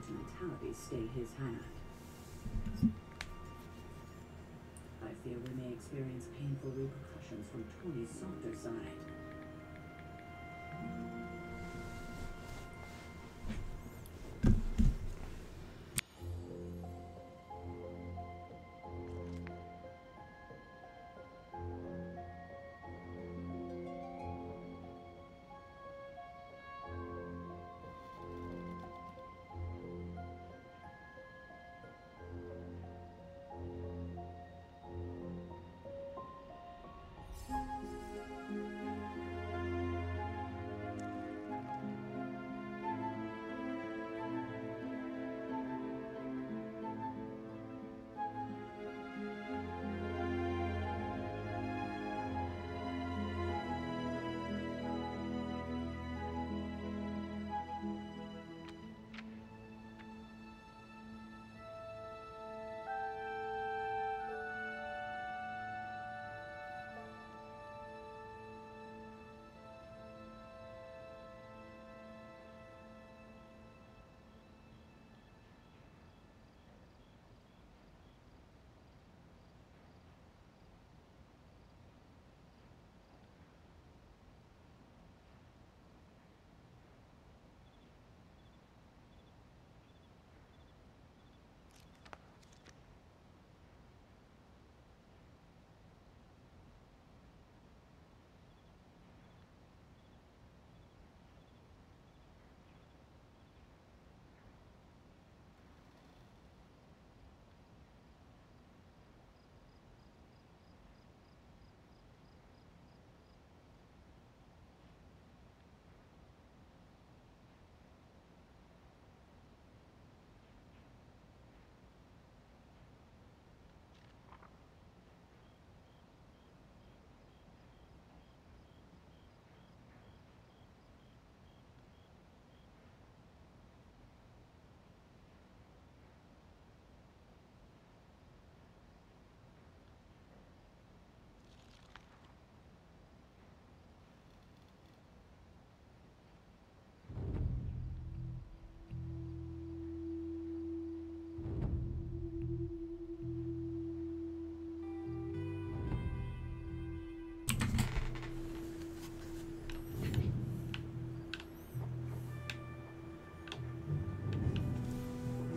sentimentality stay his hand. I fear we may experience painful repercussions from Tony's softer side.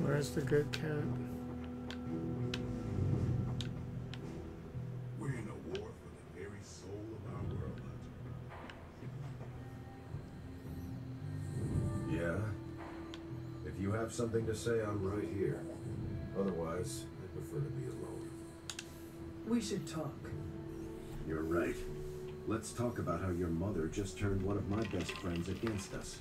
Where's the good cat? We're in a war for the very soul of our world, Hunter. Yeah? If you have something to say, I'm right here. Otherwise, I prefer to be alone. We should talk. You're right. Let's talk about how your mother just turned one of my best friends against us.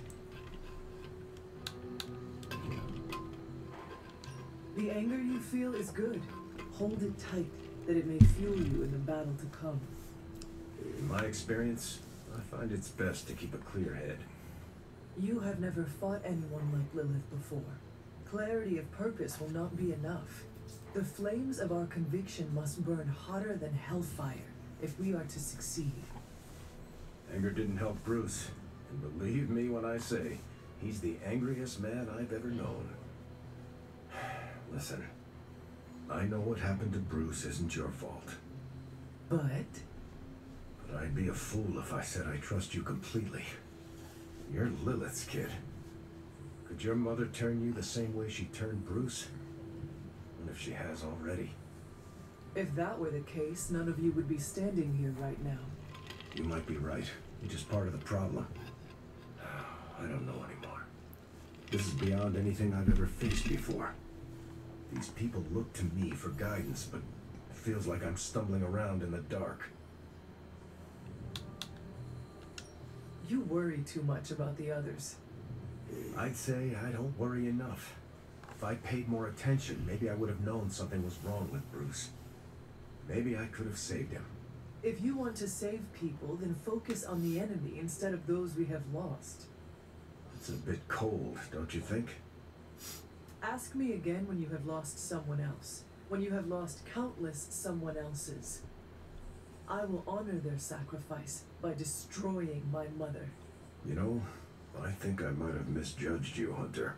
The anger you feel is good. Hold it tight, that it may fuel you in the battle to come. In my experience, I find it's best to keep a clear head. You have never fought anyone like Lilith before. Clarity of purpose will not be enough. The flames of our conviction must burn hotter than hellfire if we are to succeed. Anger didn't help Bruce, and believe me when I say, he's the angriest man I've ever known. Listen, I know what happened to Bruce isn't your fault. But I'd be a fool if I said I trust you completely. You're Lilith's kid. Could your mother turn you the same way she turned Bruce? And if she has already. if that were the case, none of you would be standing here right now. You might be right. You're just part of the problem. I don't know anymore. This is beyond anything I've ever faced before. These people look to me for guidance, but it feels like I'm stumbling around in the dark. You worry too much about the others. I'd say I don't worry enough. If I paid more attention, maybe I would have known something was wrong with Bruce. Maybe I could have saved him. If you want to save people, then focus on the enemy instead of those we have lost. It's a bit cold, don't you think? Ask me again when you have lost someone else. When you have lost countless someone else's. I will honor their sacrifice by destroying my mother. You know, I think I might have misjudged you, Hunter.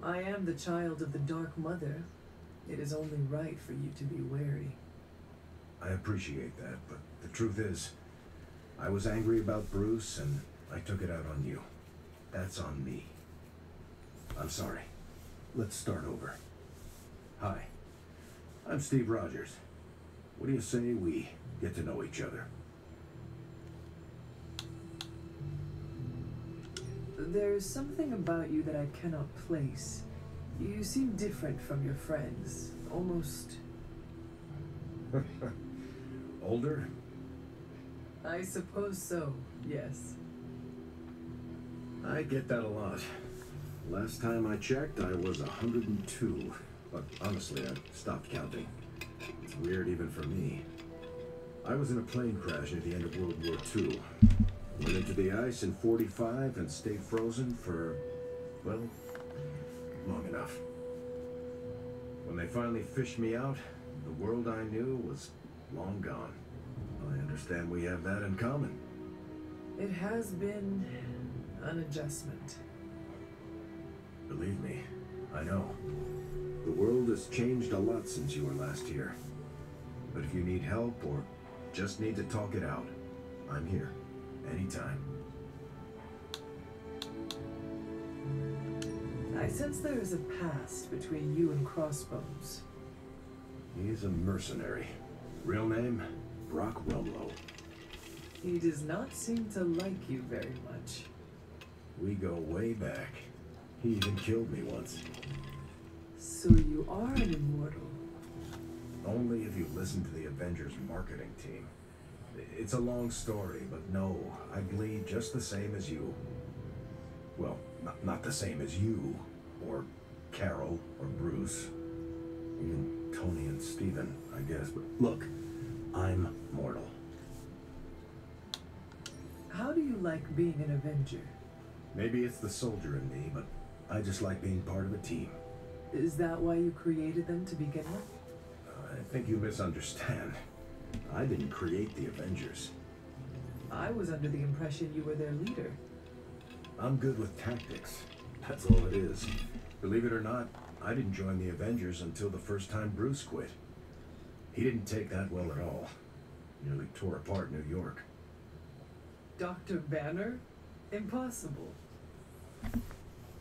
I am the child of the Dark Mother. It is only right for you to be wary. I appreciate that, but the truth is, I was angry about Bruce and I took it out on you. That's on me. I'm sorry. Let's start over. Hi, I'm Steve Rogers. What do you say we get to know each other? There's something about you that I cannot place. You seem different from your friends. Almost... Older? I suppose so, yes. I get that a lot. Last time I checked, I was 102. But honestly, I stopped counting. It's weird even for me. I was in a plane crash at the end of World War II. Went into the ice in 45 and stayed frozen for, well, long enough. When they finally fished me out, the world I knew was long gone. I understand we have that in common. It has been an adjustment. Believe me, I know. The world has changed a lot since you were last here. But if you need help or just need to talk it out, I'm here. Anytime. I sense there is a past between you and Crossbones. He's a mercenary. Real name, Brock Rumlow. He does not seem to like you very much. We go way back. He even killed me once. So you are an immortal. Only if you listen to the Avengers marketing team. It's a long story, but no, I bleed just the same as you. Well, not the same as you, or Carol, or Bruce. Even Tony and Steven, I guess. But look, I'm mortal. How do you like being an Avenger? Maybe it's the soldier in me, but I just like being part of a team. Is that why you created them to begin with? I think you misunderstand. I didn't create the Avengers. I was under the impression you were their leader. I'm good with tactics. That's all it is. Believe it or not, I didn't join the Avengers until the first time Bruce quit. He didn't take that well at all. Nearly tore apart New York. Dr. Banner? Impossible.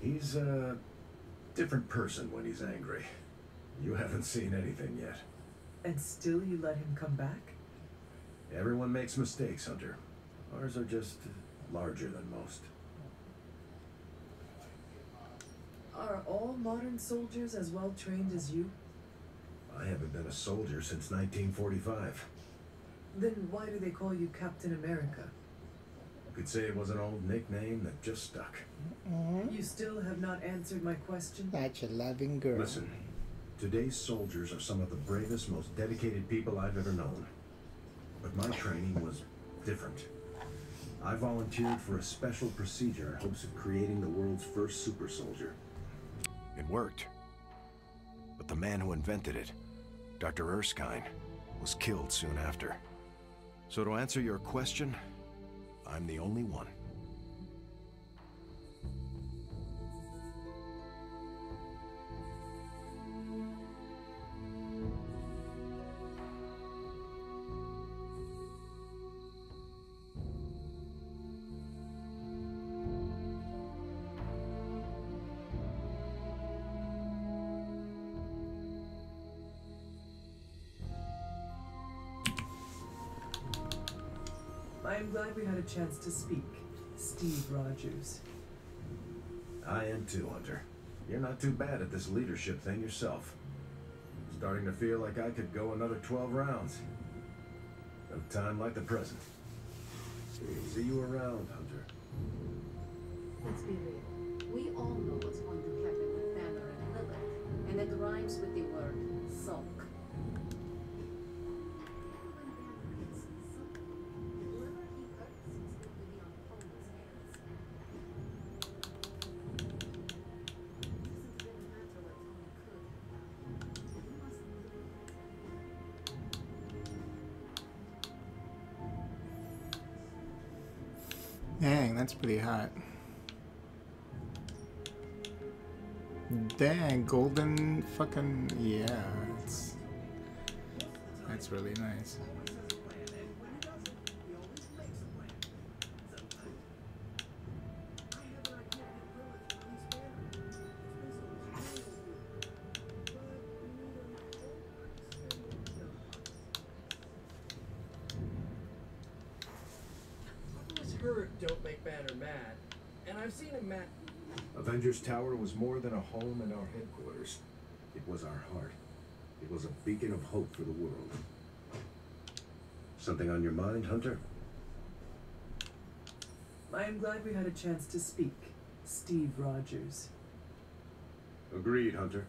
He's a different person when he's angry. You haven't seen anything yet. And still you let him come back? Everyone makes mistakes, Hunter. Ours are just larger than most. Are all modern soldiers as well trained as you? I haven't been a soldier since 1945. Then why do they call you Captain America? You could say it was an old nickname that just stuck. You still have not answered my question? That's a loving girl. Listen, today's soldiers are some of the bravest, most dedicated people I've ever known. But my training was different. I volunteered for a special procedure in hopes of creating the world's first super soldier. It worked. But the man who invented it, Dr. Erskine, was killed soon after. So to answer your question, I'm the only one. I am glad we had a chance to speak, Steve Rogers. I am too, Hunter. You're not too bad at this leadership thing yourself. Starting to feel like I could go another 12 rounds. No time like the present. See you around, Hunter. Let's be real. We all know what's going to happen with Banner and Lilith, and it rhymes with the word sulk. Dang, that's pretty hot. Dang, golden fucking yeah. That's really nice. Don't make Banner mad, and I've seen him mad. Avengers Tower was more than a home and our headquarters. It was our heart. It was a beacon of hope for the world. Something on your mind, Hunter? I am glad we had a chance to speak, Steve Rogers. Agreed, Hunter.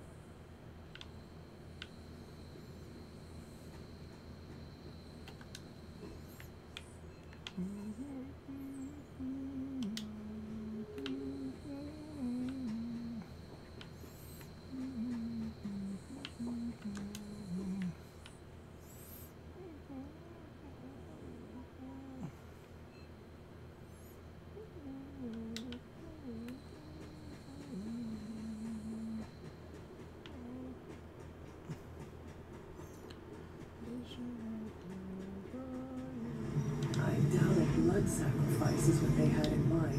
I doubt a blood sacrifice is what they had in mind.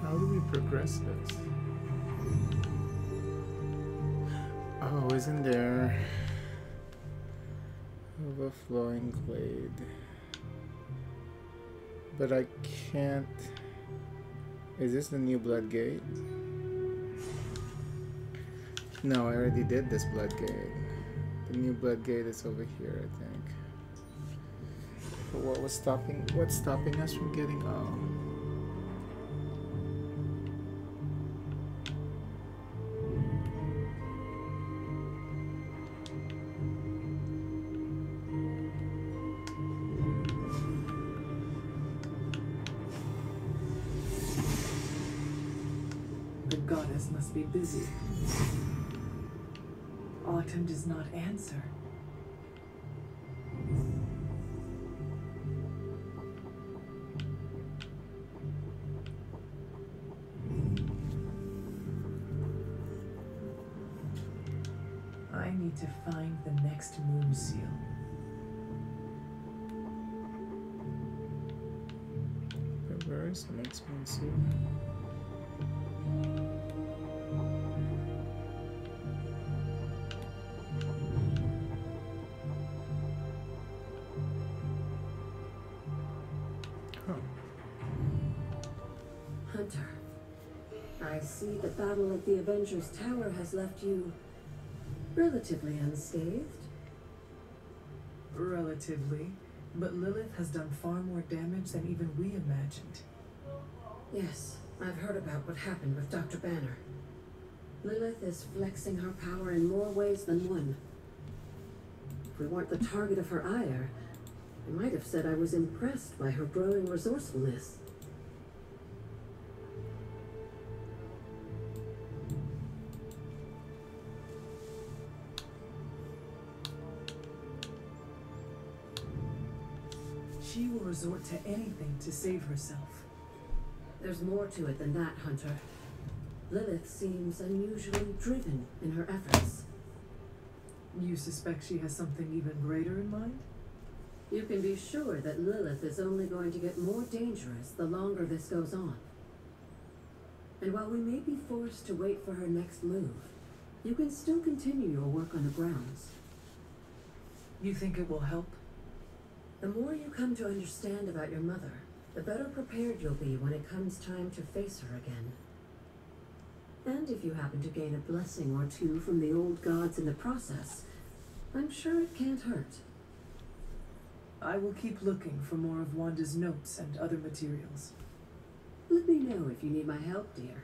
How do we progress this? Oh, isn't there overflowing glade? But I can't. Is this the new blood gate? No, I already did this blood gate. The new blood gate is over here, I think. But what's stopping us from getting The goddess must be busy. Autumn does not answer. I need to find the next moon seal. Where is the next one? See? Hunter, I see the battle at the Avengers Tower has left you relatively unscathed. Relatively, but Lilith has done far more damage than even we imagined. Yes, I've heard about what happened with Dr. Banner. Lilith is flexing her power in more ways than one. If we weren't the target of her ire, I might have said I was impressed by her growing resourcefulness. She will resort to anything to save herself. There's more to it than that, Hunter. Lilith seems unusually driven in her efforts. You suspect she has something even greater in mind? You can be sure that Lilith is only going to get more dangerous the longer this goes on. And while we may be forced to wait for her next move, you can still continue your work on the grounds. You think it will help? The more you come to understand about your mother, the better prepared you'll be when it comes time to face her again. And if you happen to gain a blessing or two from the old gods in the process, I'm sure it can't hurt. I will keep looking for more of Wanda's notes and other materials. Let me know if you need my help, dear.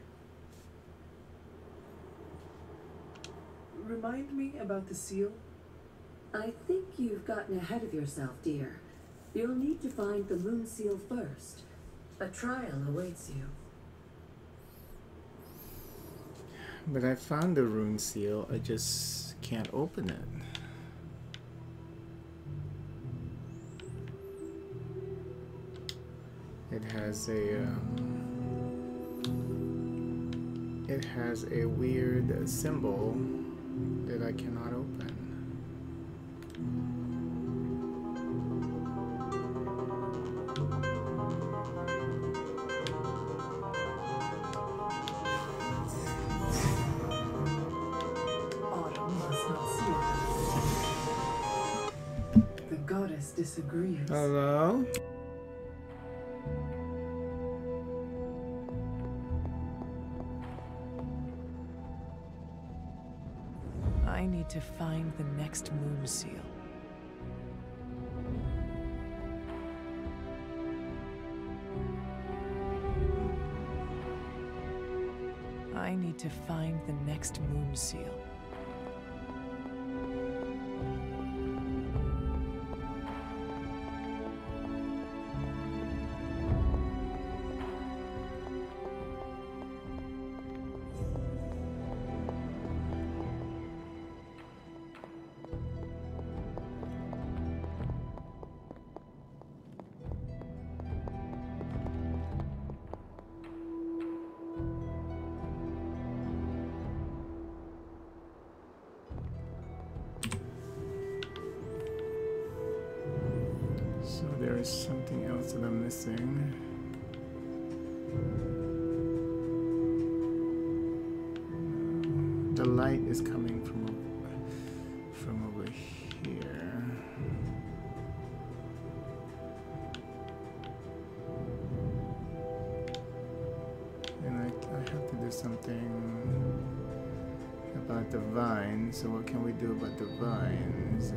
Remind me about the seal? I think you've gotten ahead of yourself, dear. You'll need to find the moon seal first. A trial awaits you. But I found the rune seal, I just can't open it. It has a weird symbol that I cannot open. Autumn must not see it. The goddess disagrees. Hello? I need to find the next moon seal. I need to find the next moon seal. So there is something else that I'm missing. The light is coming from over here. And I have to do something about the vines. So what can we do about the vines?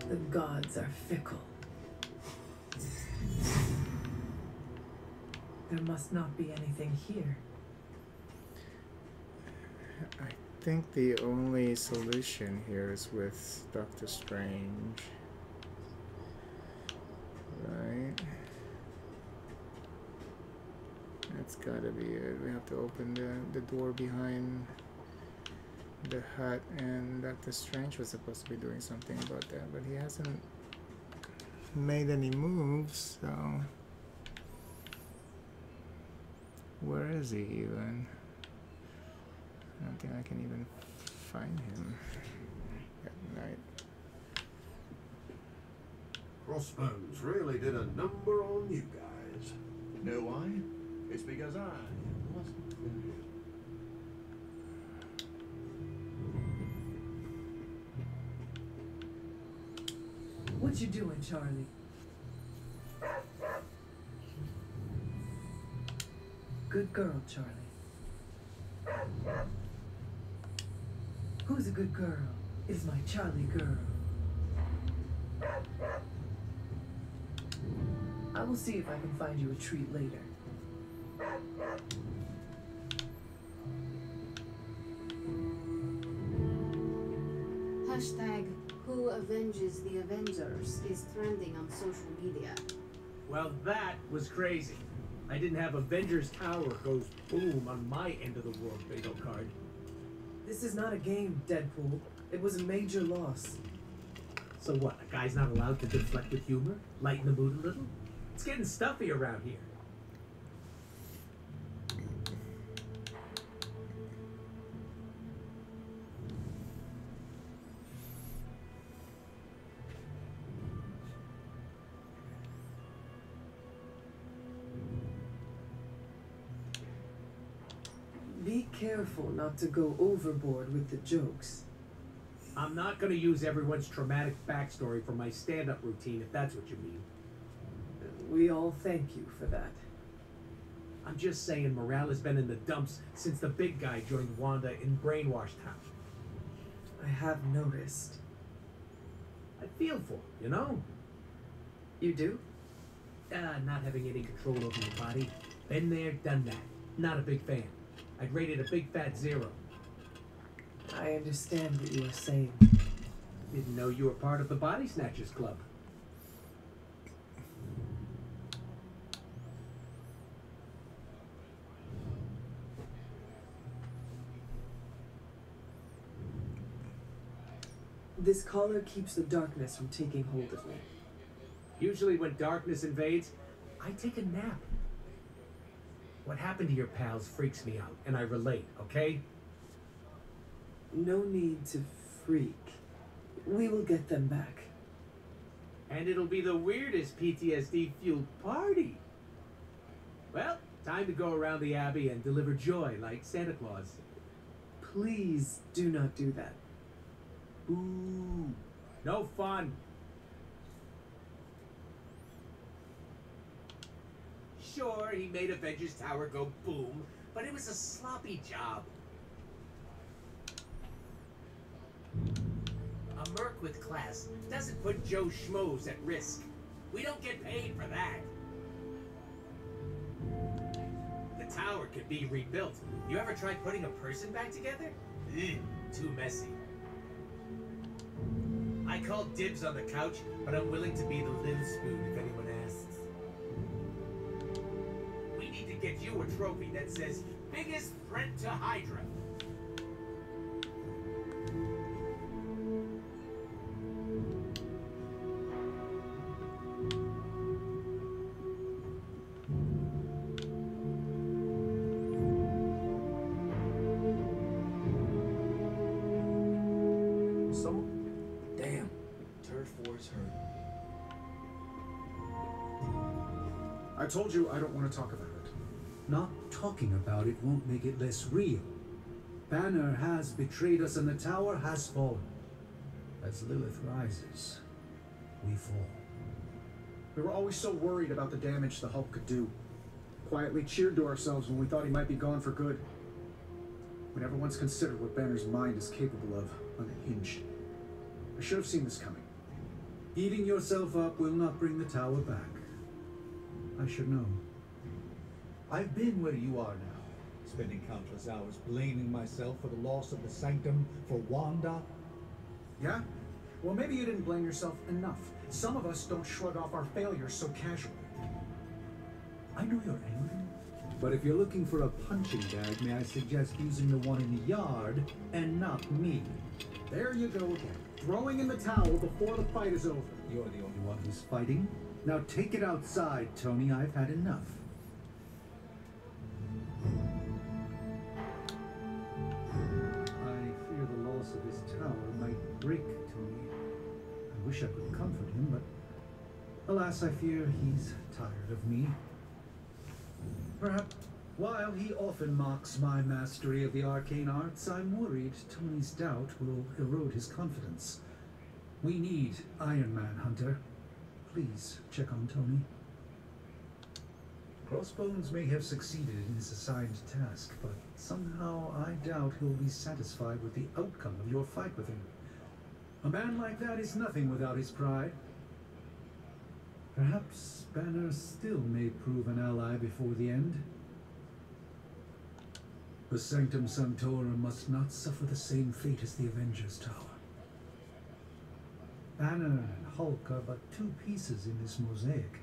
The gods are fickle. There must not be anything here. I think the only solution here is with Doctor Strange. Right? That's gotta be it. We have to open the door behind the hut, and Doctor Strange was supposed to be doing something about that, but he hasn't made any moves, so where is he even? I don't think I can even find him at night. Crossbones really did a number on you guys. Know why? It's because I wasn't familiar. What you doing, Charlie? Good girl, Charlie. Who's a good girl? Is my Charlie girl. I will see if I can find you a treat later. Hashtag Who Avenges the Avengers is trending on social media. Well, that was crazy. I didn't have Avengers Tower goes boom on my end of the world bingo card. This is not a game, Deadpool. It was a major loss. So what, a guy's not allowed to deflect with humor? Lighten the mood a little? It's getting stuffy around here. Be careful not to go overboard with the jokes. I'm not gonna use everyone's traumatic backstory for my stand-up routine, if that's what you mean. We all thank you for that. I'm just saying morale has been in the dumps since the big guy joined Wanda in Brainwash Town. I have noticed. I feel for him, you know? You do? Not having any control over your body. Been there, done that. Not a big fan. I'd rate it a big fat 0. I understand what you are saying. Didn't know you were part of the Body Snatchers Club. This collar keeps the darkness from taking hold of me. Usually when darkness invades, I take a nap. What happened to your pals freaks me out, and I relate, okay? No need to freak. We will get them back. And it'll be the weirdest PTSD-fueled party. Well, time to go around the Abbey and deliver joy like Santa Claus. Please do not do that. Ooh, no fun. Sure, he made Avengers Tower go boom, but it was a sloppy job. A merc with class doesn't put Joe Schmoes at risk. We don't get paid for that. The tower could be rebuilt. You ever tried putting a person back together? Ugh, too messy. I call dibs on the couch, but I'm willing to be the little spoon if anyone asks. We need to get you a trophy that says, biggest threat to Hydra. Damn. Turf Wars hurt. I told you I don't want to talk about it. Not talking about it won't make it less real. Banner has betrayed us and the tower has fallen. As Lilith rises, we fall. We were always so worried about the damage the Hulk could do. Quietly cheered to ourselves when we thought he might be gone for good. We never once considered what Banner's mind is capable of, unhinged. I should have seen this coming. Beating yourself up will not bring the tower back. I should know. I've been where you are now, spending countless hours blaming myself for the loss of the Sanctum, for Wanda. Yeah? Well, maybe you didn't blame yourself enough. Some of us don't shrug off our failures so casually. I know you're angry, but if you're looking for a punching bag, may I suggest using the one in the yard and not me? There you go again. Throwing in the towel before the fight is over. You're the only one who's fighting. Now take it outside, Tony. I've had enough. I fear the loss of his tower might break Tony. I wish I could comfort him, but alas, I fear he's tired of me. Perhaps while he often mocks my mastery of the arcane arts, I'm worried Tony's doubt will erode his confidence. We need Iron Man, Hunter. Please check on Tony. Crossbones may have succeeded in his assigned task, but somehow I doubt he'll be satisfied with the outcome of your fight with him. A man like that is nothing without his pride. Perhaps Banner still may prove an ally before the end. The Sanctum Sanctorum must not suffer the same fate as the Avengers Tower. Banner and Hulk are but two pieces in this mosaic.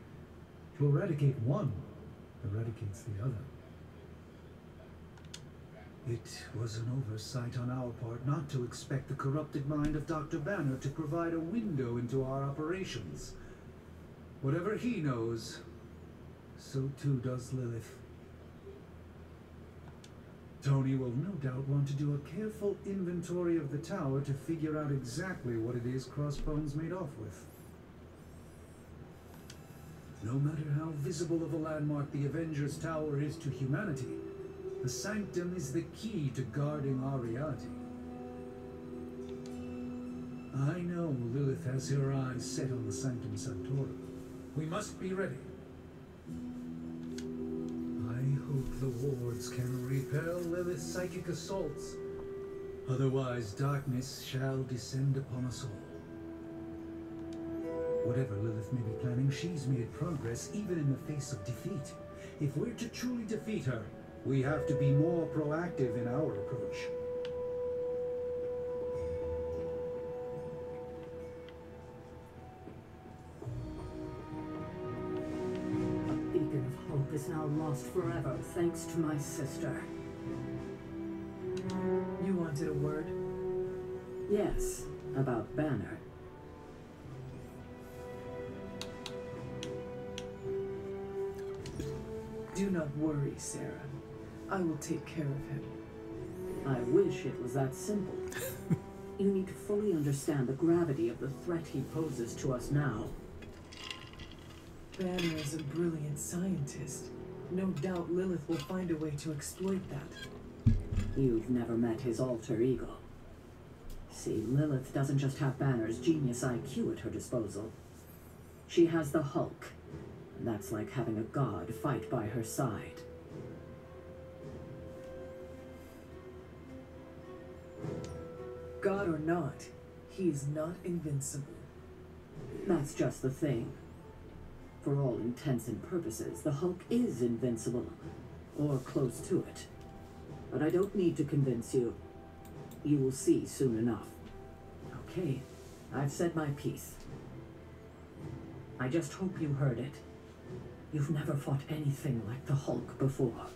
To eradicate one eradicates the other. It was an oversight on our part not to expect the corrupted mind of Dr. Banner to provide a window into our operations. Whatever he knows, so too does Lilith. Tony will no doubt want to do a careful inventory of the tower to figure out exactly what it is Crossbones made off with. No matter how visible of a landmark the Avengers Tower is to humanity, the Sanctum is the key to guarding our reality. I know Lilith has her eyes set on the Sanctum Sanctorum. We must be ready. I hope the wards can repel Lilith's psychic assaults. Otherwise, darkness shall descend upon us all. Whatever Lilith may be planning, she's made progress even in the face of defeat. If we're to truly defeat her, we have to be more proactive in our approach. A beacon of hope is now lost forever, thanks to my sister. You wanted a word? Yes, about Banner. Do not worry, Sarah. I will take care of him. I wish it was that simple. You need to fully understand the gravity of the threat he poses to us now. Banner is a brilliant scientist. No doubt Lilith will find a way to exploit that. You've never met his alter ego. See, Lilith doesn't just have Banner's genius IQ at her disposal. She has the Hulk. And that's like having a god fight by her side. God or not, he is not invincible. That's just the thing. For all intents and purposes, the Hulk is invincible. Or close to it. But I don't need to convince you. You will see soon enough. Okay, I've said my piece. I just hope you heard it. You've never fought anything like the Hulk before.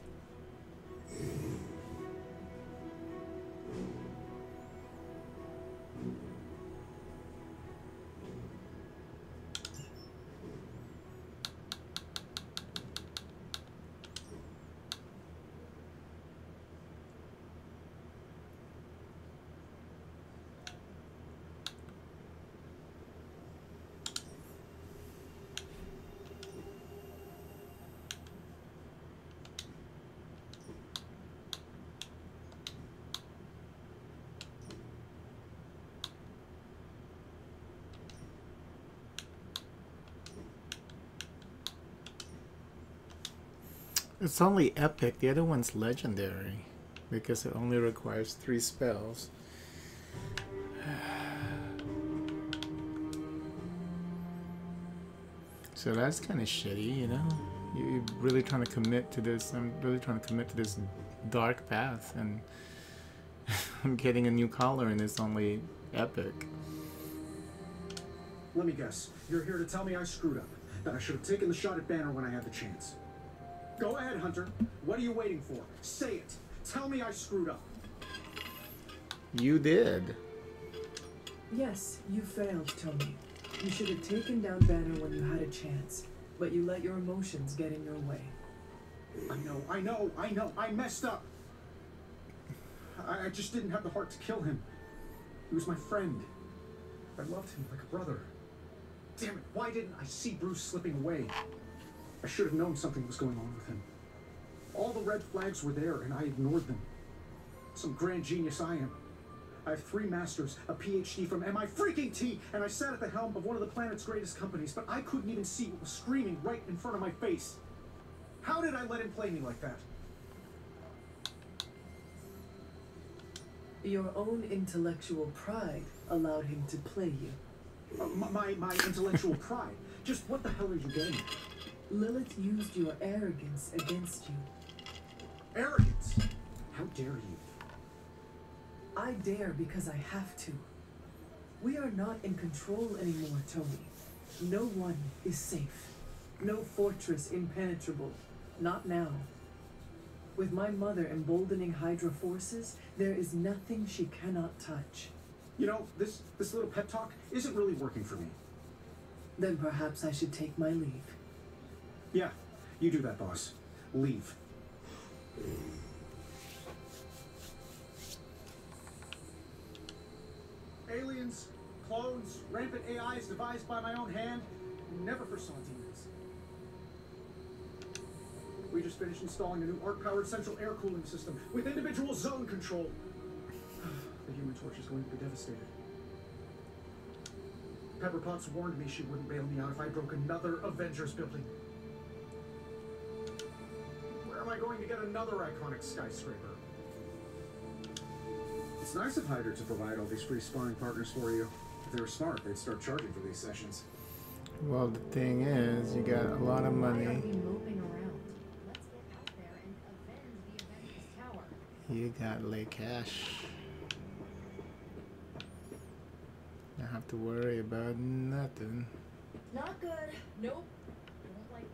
It's only epic. The other one's legendary because it only requires 3 spells. So that's kind of shitty, you know? You're really trying to commit to this. I'm really trying to commit to this dark path, and I'm getting a new collar, and it's only epic. Let me guess. You're here to tell me I screwed up. That I should have taken the shot at Banner when I had the chance. Go ahead, Hunter. What are you waiting for? Say it. Tell me I screwed up. You did. Yes, you failed, Tony. You should have taken down Banner when you had a chance, but you let your emotions get in your way. I know. I messed up. I just didn't have the heart to kill him. He was my friend. I loved him like a brother. Damn it, why didn't I see Bruce slipping away? I should have known something was going on with him. All the red flags were there, and I ignored them. Some grand genius I am. I have 3 masters, a PhD from MI-freaking-T, and I sat at the helm of one of the planet's greatest companies, but I couldn't even see what was screaming right in front of my face. How did I let him play me like that? Your own intellectual pride allowed him to play you. My intellectual pride? Just what the hell are you getting at? Lilith used your arrogance against you. Arrogance? How dare you? I dare because I have to. We are not in control anymore, Tony. No one is safe. No fortress impenetrable. Not now. With my mother emboldening Hydra forces, there is nothing she cannot touch. You know, this little pep talk isn't really working for me. Then perhaps I should take my leave. Yeah, you do that, boss. Leave. Aliens, clones, rampant AIs devised by my own hand. Never foresaw demons. We just finished installing a new arc-powered central air cooling system with individual zone control. The Human Torch is going to be devastated. Pepper Potts warned me she wouldn't bail me out if I broke another Avengers building. Where am I going to get another iconic skyscraper? It's nice of Hydra to provide all these free sparring partners for you. If they were smart, they'd start charging for these sessions. Well, the thing is, you got a lot of money. Why are we moping around? You got lay cash. I have to worry about nothing. Not good. Nope. Don't like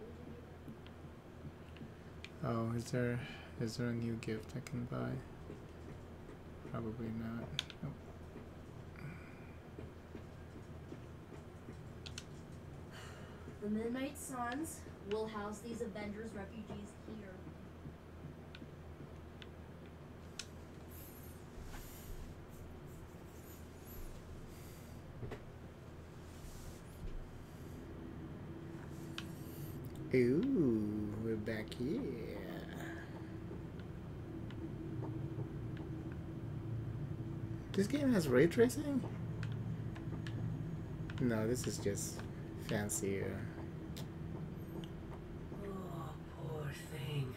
Oh, is there a new gift I can buy? Probably not. Nope. The Midnight Suns will house these Avengers refugees here. Ooh, we're back here. This game has ray tracing? No, this is just fancier. Oh, poor thing.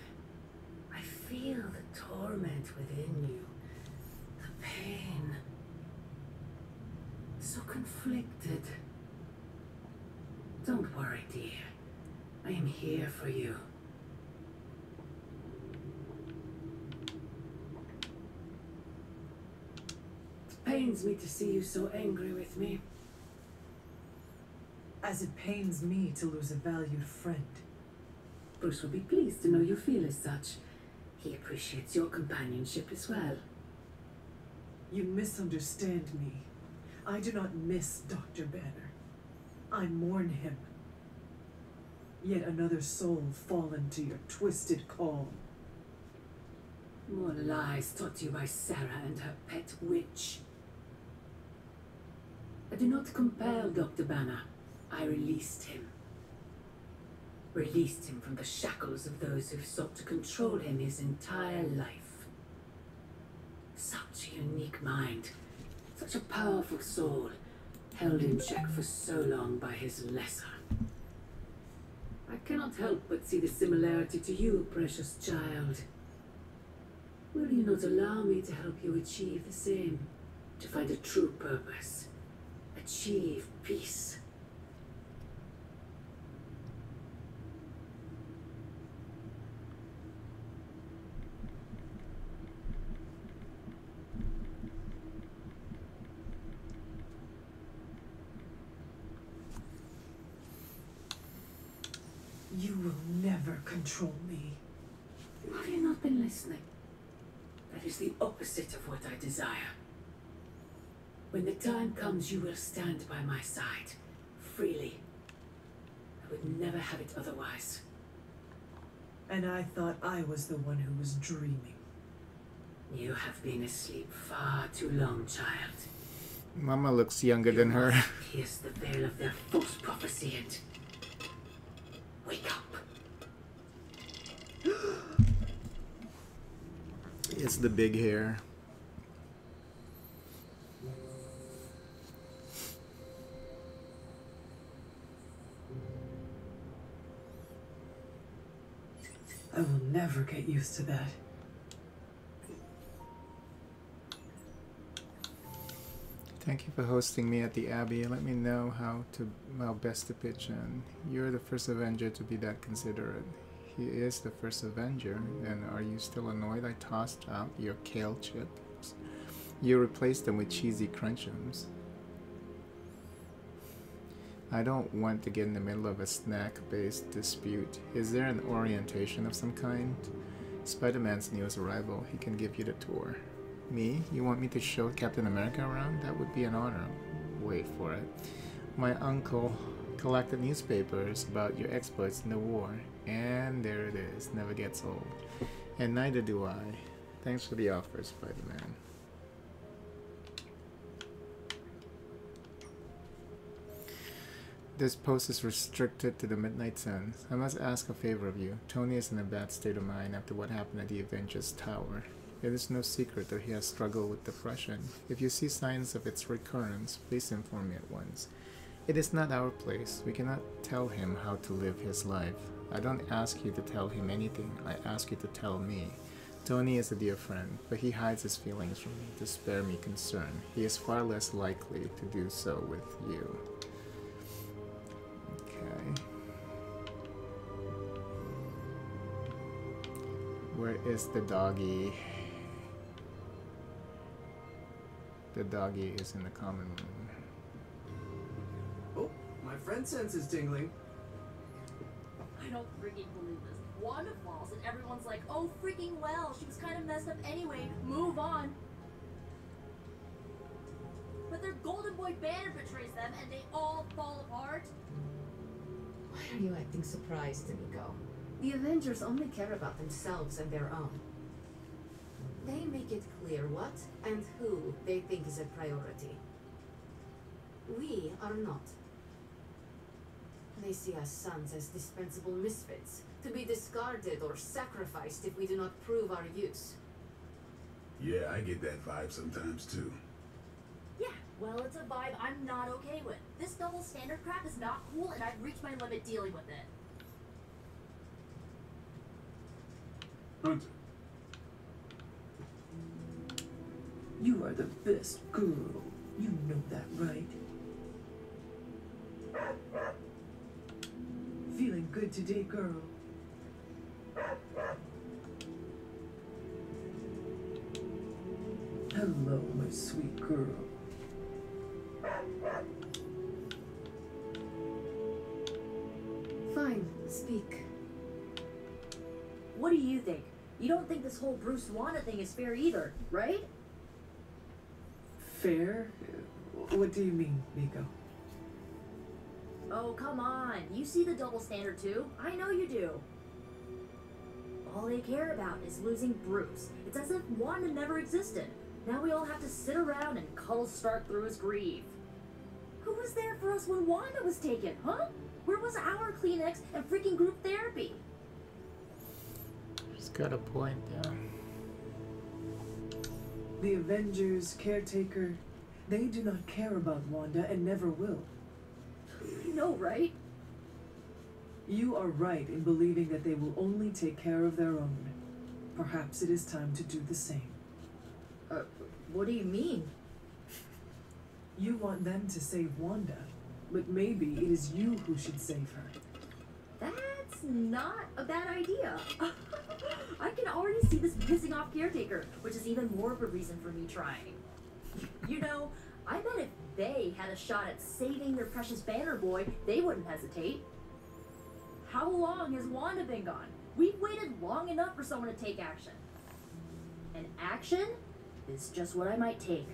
I feel the torment within you. The pain. So conflicted. Don't worry, dear. I am here for you. It pains me to see you so angry with me. As it pains me to lose a valued friend. Bruce will be pleased to know you feel as such. He appreciates your companionship as well. You misunderstand me. I do not miss Dr. Banner. I mourn him. Yet another soul fallen to your twisted call. More lies taught to you by Sarah and her pet witch. I do not compel Dr. Banner. I released him. Released him from the shackles of those who've sought to control him his entire life. Such a unique mind. Such a powerful soul. Held in check for so long by his lesser. I cannot help but see the similarity to you, precious child. Will you not allow me to help you achieve the same? To find a true purpose. Achieve peace. You will never control me. Have you not been listening? That is the opposite of what I desire. When the time comes, you will stand by my side, freely. I would never have it otherwise. And I thought I was the one who was dreaming. You have been asleep far too long, child. Mama looks younger than her. Pierce the veil of their false prophecy and wake up. It's the big hair. I will never get used to that. Thank you for hosting me at the Abbey. Let me know how best to pitch in. You're the first Avenger to be that considerate. He is the first Avenger, and are you still annoyed I tossed out your kale chips? You replaced them with cheesy crunchums. I don't want to get in the middle of a snack-based dispute. Is there an orientation of some kind? Spider-Man's newest arrival. He can give you the tour. Me? You want me to show Captain America around? That would be an honor. Wait for it. My uncle collected newspapers about your exploits in the war. And there it is. Never gets old. And neither do I. Thanks for the offer, Spider-Man. This post is restricted to the Midnight Suns. I must ask a favor of you. Tony is in a bad state of mind after what happened at the Avengers Tower. It is no secret that he has struggled with depression. If you see signs of its recurrence, please inform me at once. It is not our place. We cannot tell him how to live his life. I don't ask you to tell him anything. I ask you to tell me. Tony is a dear friend, but he hides his feelings from me to spare me concern. He is far less likely to do so with you. Okay. Where is the doggy? the doggy is in the common room. Oh, my friend sense is tingling. I don't freaking believe this. Wanda falls and everyone's like, oh freaking well, she was kind of messed up anyway, move on. But their golden boy Banner betrays them and they all fall apart. Why are you acting surprised, Nico? The Avengers only care about themselves and their own. They make it clear what and who they think is a priority. We are not. They see us sons as dispensable misfits, to be discarded or sacrificed if we do not prove our use. Yeah, I get that vibe sometimes too. Yeah, well, it's a vibe I'm not okay with. This double standard crap is not cool and I've reached my limit dealing with it. Hunter. You are the best girl. You know that, right? Feeling good today, girl? Hello, my sweet girl. Fine, speak. What do you think? You don't think this whole Bruce Wanda thing is fair either, right? Fair? What do you mean, Nico? Oh, come on. You see the double standard too? I know you do. All they care about is losing Bruce. It's as if Wanda never existed. Now we all have to sit around and cuddle Stark through his grief. Who was there for us when Wanda was taken, huh? Where was our Kleenex and freaking group therapy? He's got a point, yeah. The Avengers, Caretaker, they do not care about Wanda and never will. You know, right? You are right in believing that they will only take care of their own. Perhaps it is time to do the same. What do you mean? You want them to save Wanda, but maybe it is you who should save her. That's not a bad idea. I can already see this pissing off Caretaker, which is even more of a reason for me trying. You know, I bet if they had a shot at saving their precious Banner boy, they wouldn't hesitate. How long has Wanda been gone? We've waited long enough for someone to take action. And action is just what I might take.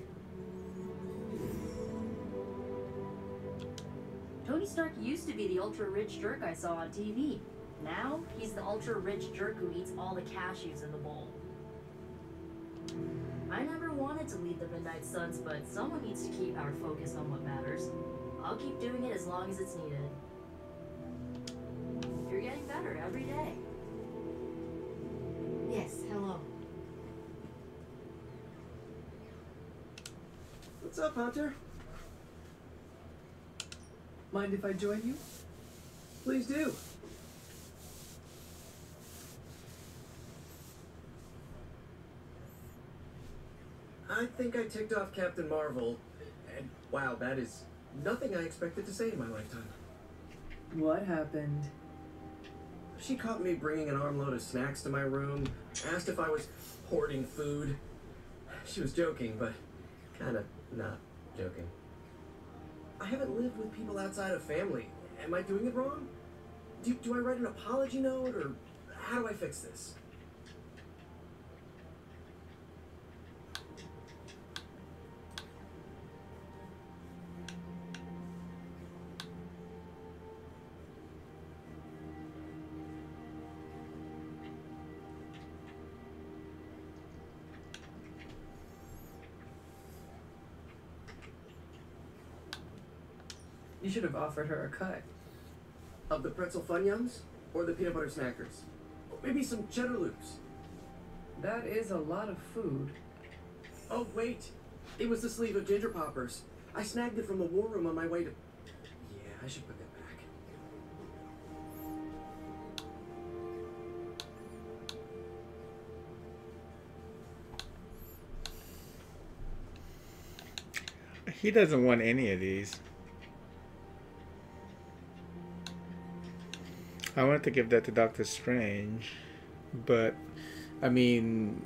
Tony Stark used to be the ultra-rich jerk I saw on TV. Now, he's the ultra-rich jerk who eats all the cashews in the bowl. I never wanted to lead the Midnight Suns, but someone needs to keep our focus on what matters. I'll keep doing it as long as it's needed. You're getting better every day. Yes, hello. What's up, Hunter? Mind if I join you? Please do. I think I ticked off Captain Marvel, and wow, that is nothing I expected to say in my lifetime. What happened? She caught me bringing an armload of snacks to my room, asked if I was hoarding food. She was joking, but kind of not joking. I haven't lived with people outside of family. Am I doing it wrong? Do I write an apology note, or how do I fix this? You should have offered her a cut. Of the pretzel Funyuns, or the peanut butter Snackers? Or maybe some cheddar loops. That is a lot of food. Oh, wait. It was the sleeve of Ginger Poppers. I snagged it from the war room on my way to... Yeah, I should put that back. He doesn't want any of these. I wanted to give that to Doctor Strange, but I mean,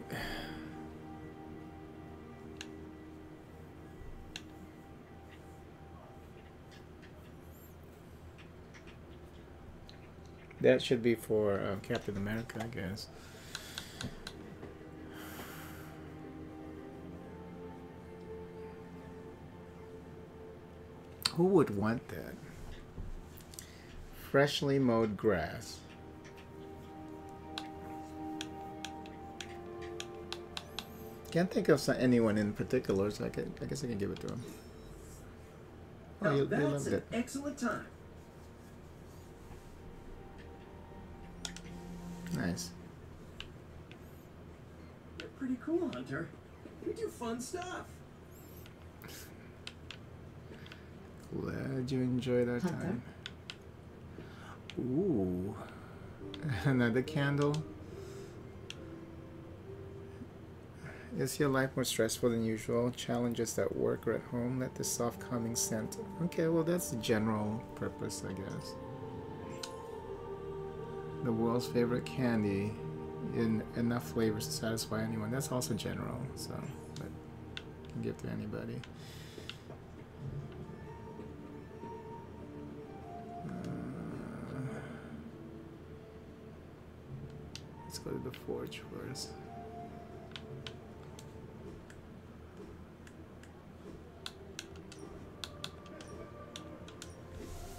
That should be for Captain America, I guess. Who would want that? Freshly mowed grass. Can't think of anyone in particular, so I guess I can give it to him. Oh, Now, you that's loved an it. excellent time. Nice. You're pretty cool, Hunter. You do fun stuff. Glad you enjoyed our time. Ooh. Another candle. Is your life more stressful than usual? Challenges at work or at home? Let the soft calming scent. Okay, well that's the general purpose, I guess. The world's favorite candy in enough flavors to satisfy anyone. That's also general, so but you can give to anybody. Let's go to the forge first.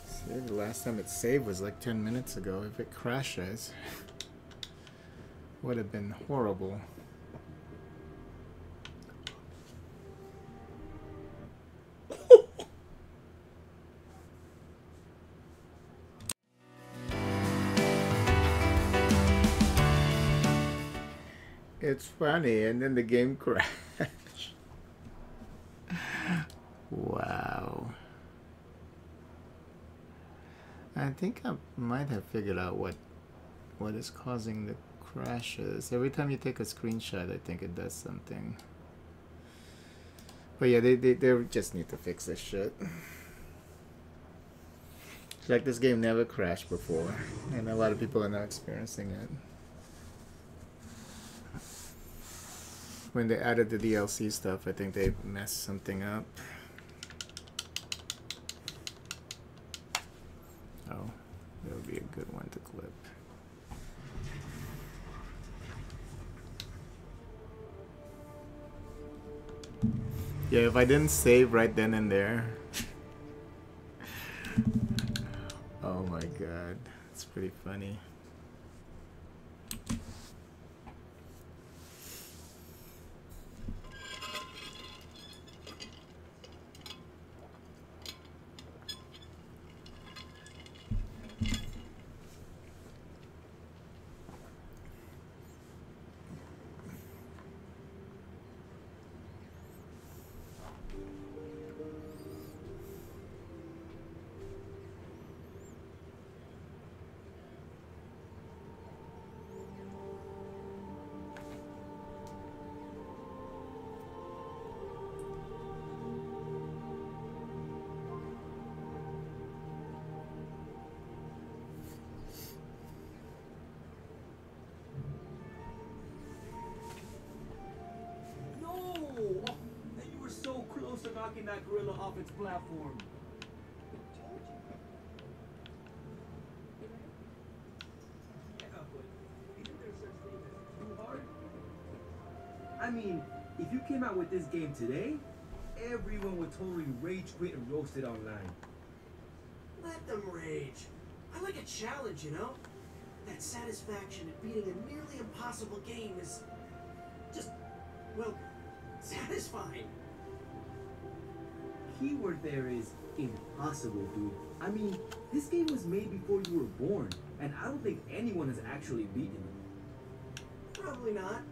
See, the last time it saved was like 10 minutes ago. If it crashes, would have been horrible. It's funny, and then the game crashed. Wow. I think I might have figured out what is causing the crashes. Every time you take a screenshot, I think it does something. But yeah, they just need to fix this shit. It's like this game never crashed before, and a lot of people are now experiencing it. When they added the DLC stuff, I think they messed something up. Oh, that would be a good one to clip. Yeah, if I didn't save right then and there. Oh my god, it's pretty funny. Knocking that gorilla off its platform. Yeah, but isn't there such thing as too hard? I mean, if you came out with this game today, everyone would totally rage quit and roast it online. Let them rage. I like a challenge, you know? That satisfaction of beating a nearly impossible game is just, well, satisfying. Keyword there is impossible, dude. I mean, this game was made before you were born, and I don't think anyone has actually beaten it. Probably not.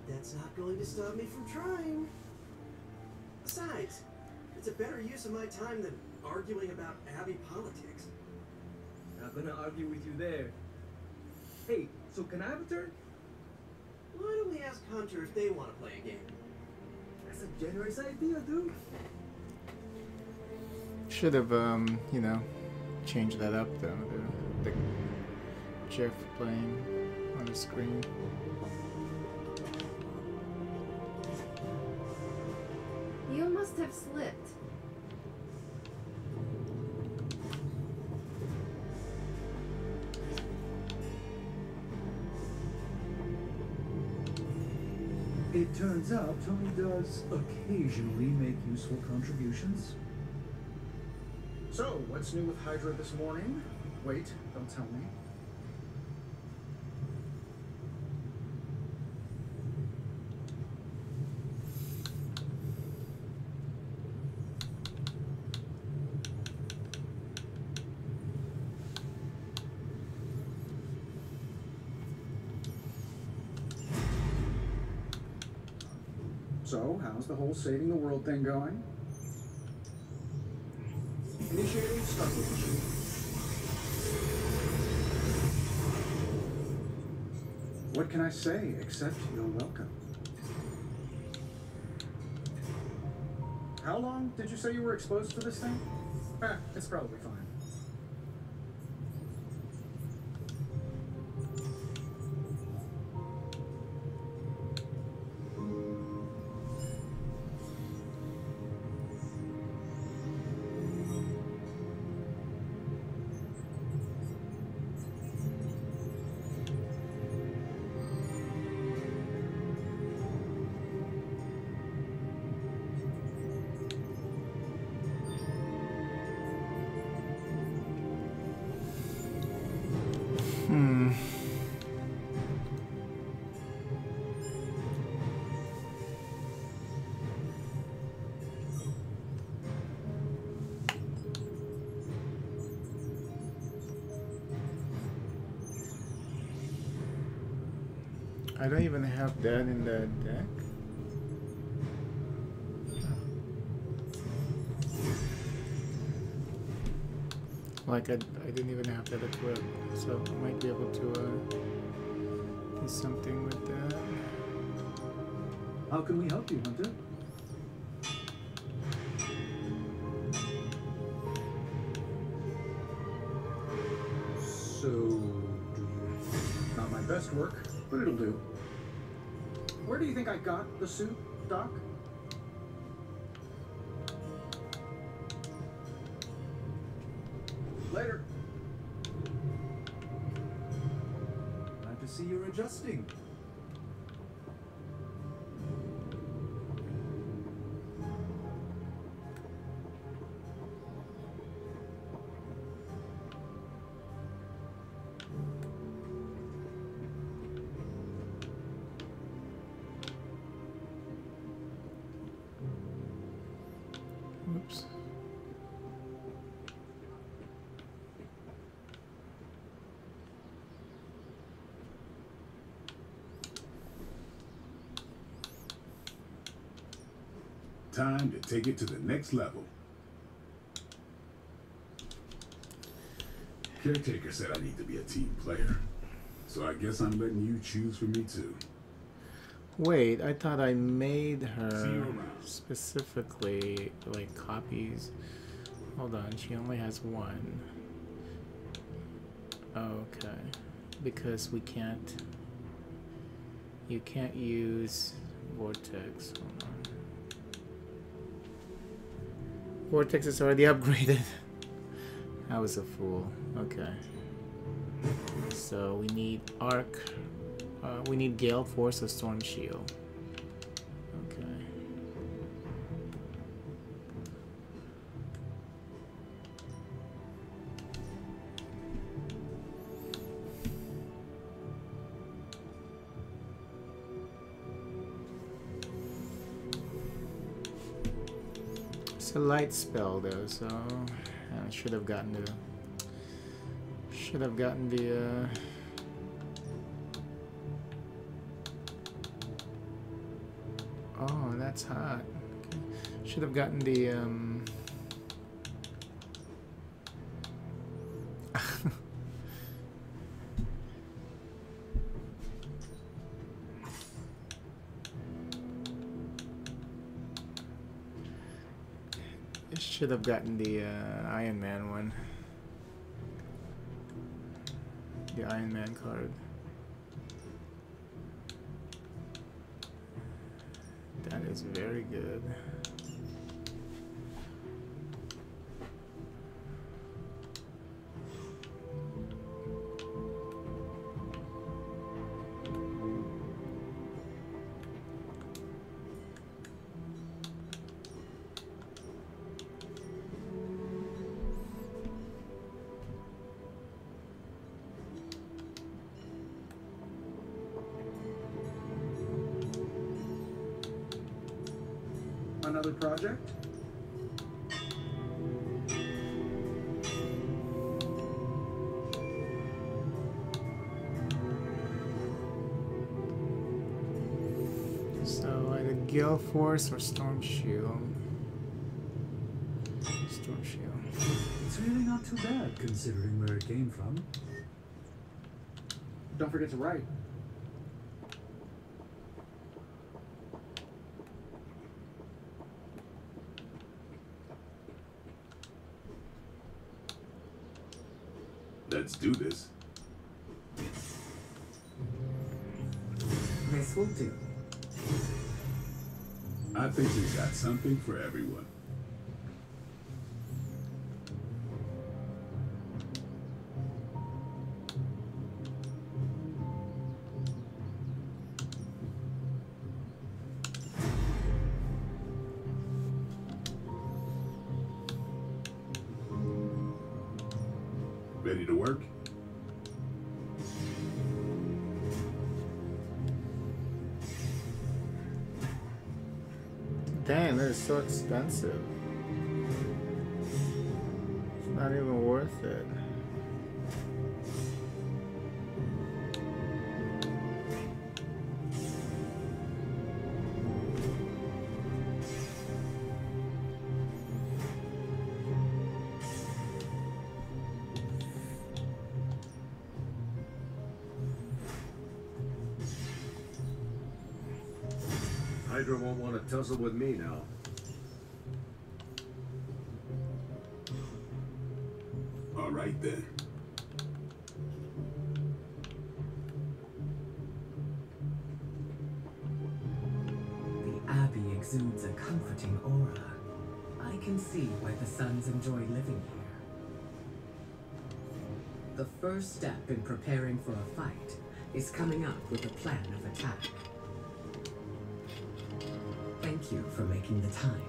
That's not going to stop me from trying. Besides, it's a better use of my time than arguing about Abbey politics. Not gonna argue with you there. Hey, so can I have a turn? Why don't we ask Hunter if they want to play a game? That's a generous idea, dude. Should have, you know, changed that up though. The Jeff playing on the screen. You must have slipped. It turns out Tony does occasionally make useful contributions. So, what's new with Hydra this morning? Wait, don't tell me. So, how's the whole saving the world thing going? Initiating start mission. What can I say except you're welcome? How long did you say you were exposed to this thing? It's probably fine. I don't even have that in the deck. Like I didn't even have that equipped, so I might be able to do something with that. How can we help you, Hunter? So, do you... Not my best work, but it'll do. Where do you think I got the suit, Doc? Later. Glad to see you're adjusting. Oops. Time to take it to the next level. Caretaker said I need to be a team player, so I guess I'm letting you choose for me too. Wait, I thought I made her 0 rounds. specifically like copies. Hold on, she only has one. Okay, because we can't. You can't use Vortex. Hold on. Vortex is already upgraded. I was a fool. Okay. So we need Arc. We need Gale Force or Storm Shield. Okay. It's a light spell though, so I should have gotten the oh, that's hot. Okay. Should have gotten the should have gotten the Iron Man one. The Iron Man card. That is very good. Another project? So either Gale Force or Storm Shield. Storm Shield. It's really not too bad considering where it came from. Don't forget to write. Let's do this. This will do. I think we've got something for everyone. Ready to work? Damn, that is so expensive. It's not even worth it. Hydra won't want to tussle with me now. All right then. The Abbey exudes a comforting aura. I can see why the Sons enjoy living here. The first step in preparing for a fight is coming up with a plan of attack. Thank you for making the time.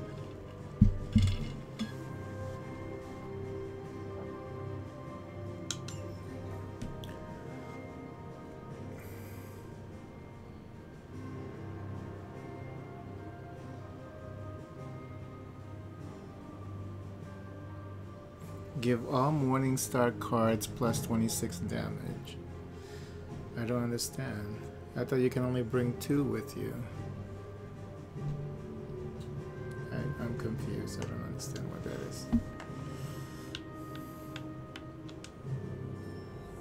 Give all Morningstar cards plus 26 damage. I don't understand. I thought you can only bring 2 with you. I'm confused. I don't understand what that is.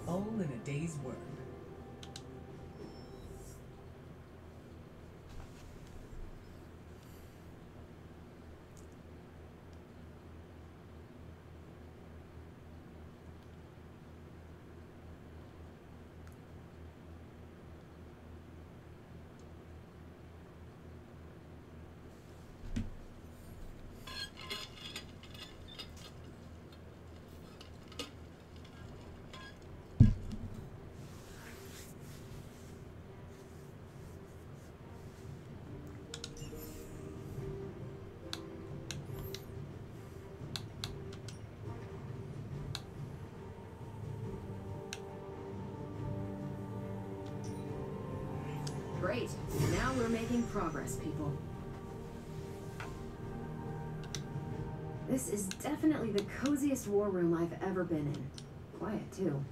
All in a day's work. Great. Now we're making progress, people. This is definitely the coziest war room I've ever been in. Quiet, too.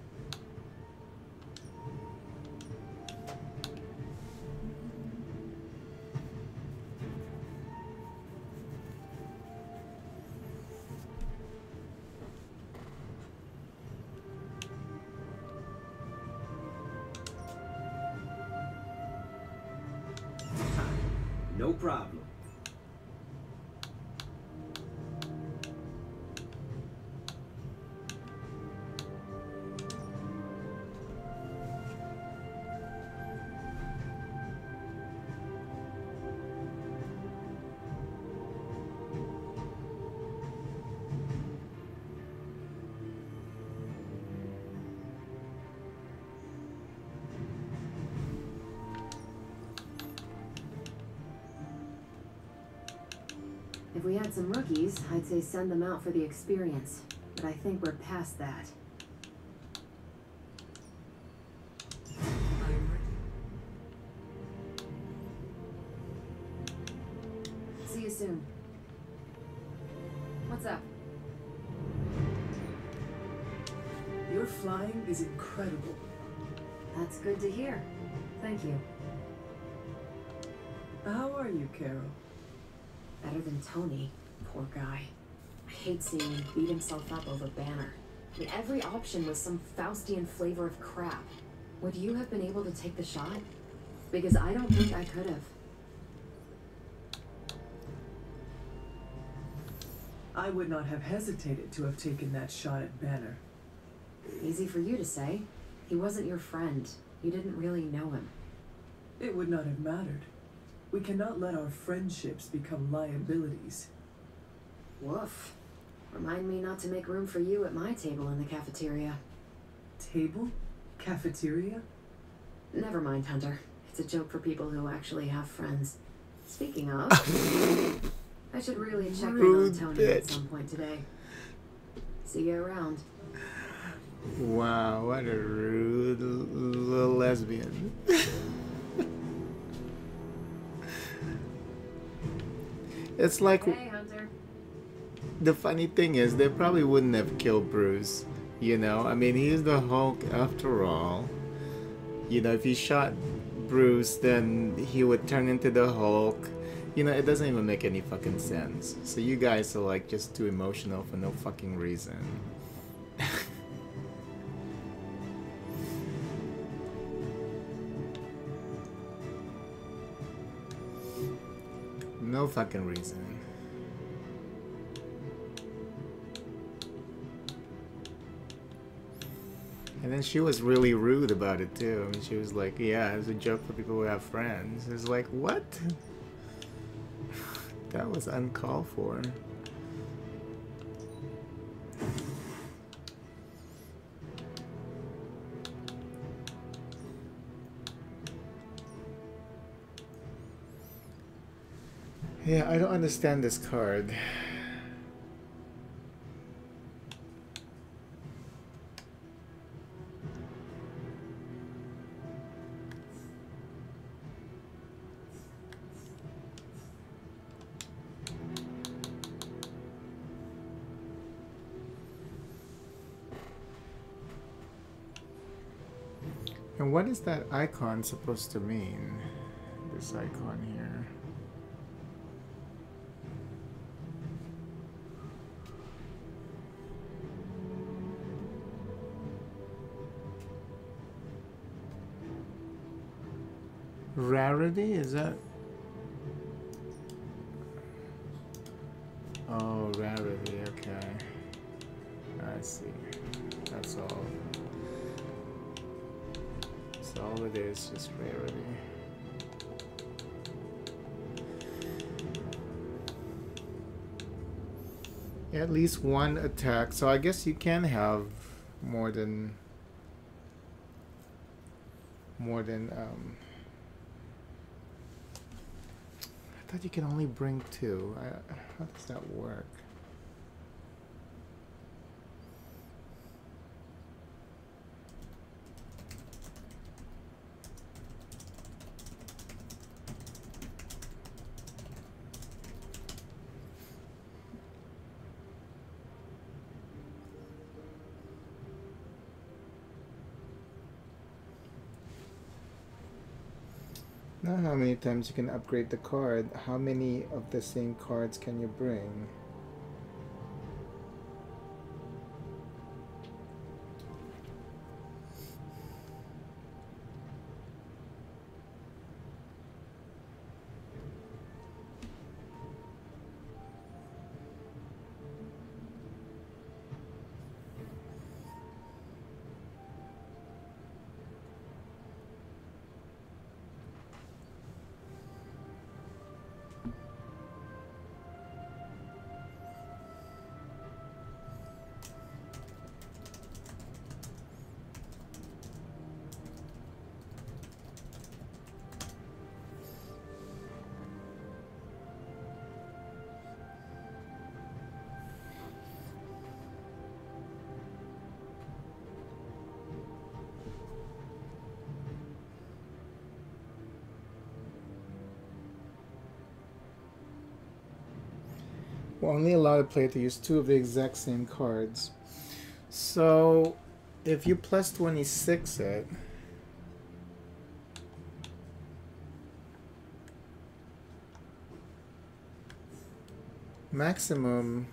No problem. If we had some rookies, I'd say send them out for the experience. But I think we're past that. I'm ready. See you soon. What's up? Your flying is incredible. That's good to hear. Thank you. How are you, Carol? Better than Tony. Poor guy. I hate seeing him beat himself up over Banner. I mean, every option was some Faustian flavor of crap. Would you have been able to take the shot? Because I don't think I could have. I would not have hesitated to have taken that shot at Banner. Easy for you to say. He wasn't your friend. You didn't really know him. It would not have mattered. We cannot let our friendships become liabilities. Woof. Remind me not to make room for you at my table in the cafeteria. Table? Cafeteria? Never mind, Hunter. It's a joke for people who actually have friends. Speaking of, I should really check in on Tony at some point today. See you around. Wow, what a rude little lesbian. It's like, Hey, Hunter. the funny thing is, they probably wouldn't have killed Bruce, you know? I mean, he's the Hulk after all. You know, if you shot Bruce, then he would turn into the Hulk. You know, it doesn't even make any fucking sense. So you guys are like just too emotional for no fucking reason. No fucking reason. And then she was really rude about it too. I mean, she was like, yeah, it's a joke for people who have friends. It's like, what? That was uncalled for. Yeah, I don't understand this card. And what is that icon supposed to mean? This icon here. Rarity? Is that? Oh, rarity, okay. I see. That's all. So all it is just rarity. At least one attack. So I guess you can have more than I thought you can only bring two. How does that work? Not how many times you can upgrade the card, how many of the same cards can you bring? We're only allowed a player to use 2 of the exact same cards. So, if you plus 26 it, maximum,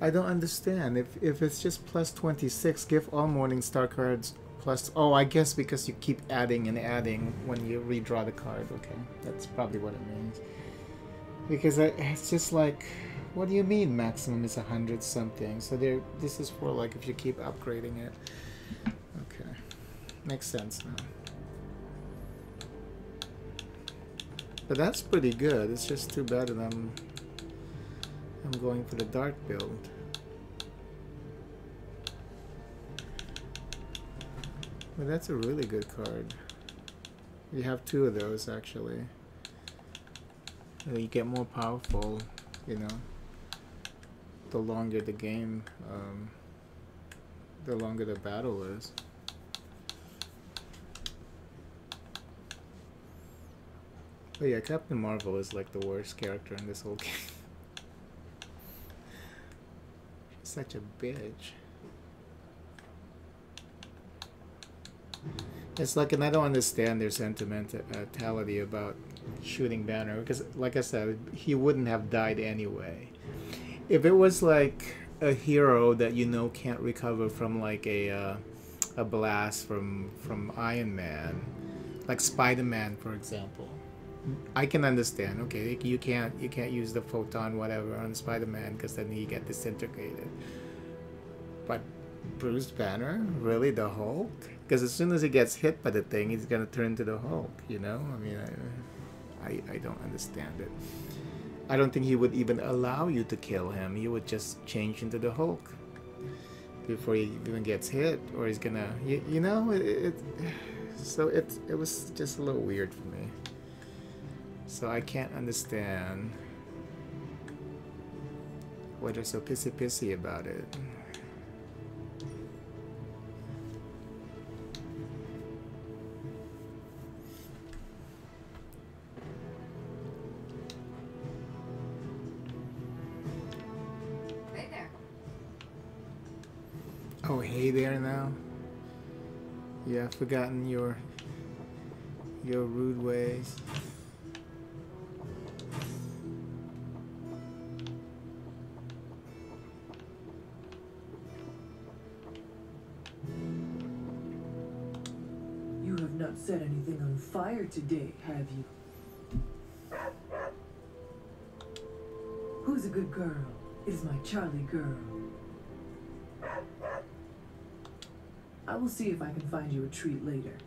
I don't understand. If it's just plus 26, give all Morningstar cards plus, oh, I guess because you keep adding and adding when you redraw the card. Okay, that's probably what it means. Because it's just like, what do you mean maximum is 100 something? So this is for like if you keep upgrading it. Okay, makes sense now. But that's pretty good. It's just too bad that I'm going for the dark build. But that's a really good card. You have 2 of those actually. You get more powerful, you know, the longer the game, the longer the battle is. But yeah, Captain Marvel is like the worst character in this whole game. She's such a bitch. It's like, and I don't understand their sentimentality about shooting Banner, because like I said, he wouldn't have died anyway. If it was like a hero that you know can't recover from like a blast from Iron Man, like Spider-Man for example, I can understand. Okay, you can't use the photon whatever on Spider-Man because then he get disintegrated. But Bruce Banner, really, the Hulk? Because as soon as he gets hit by the thing, he's gonna turn into the Hulk. You know, I mean, I don't understand it. I don't think he would even allow you to kill him. He would just change into the Hulk before he even gets hit, or he's gonna, you know, so it was just a little weird for me. So I can't understand why they're so pissy about it. Oh, hey there now. Yeah, I've forgotten your rude ways. You have not set anything on fire today, have you? Who's a good girl? It is my Charlie girl. I will see if I can find you a treat later.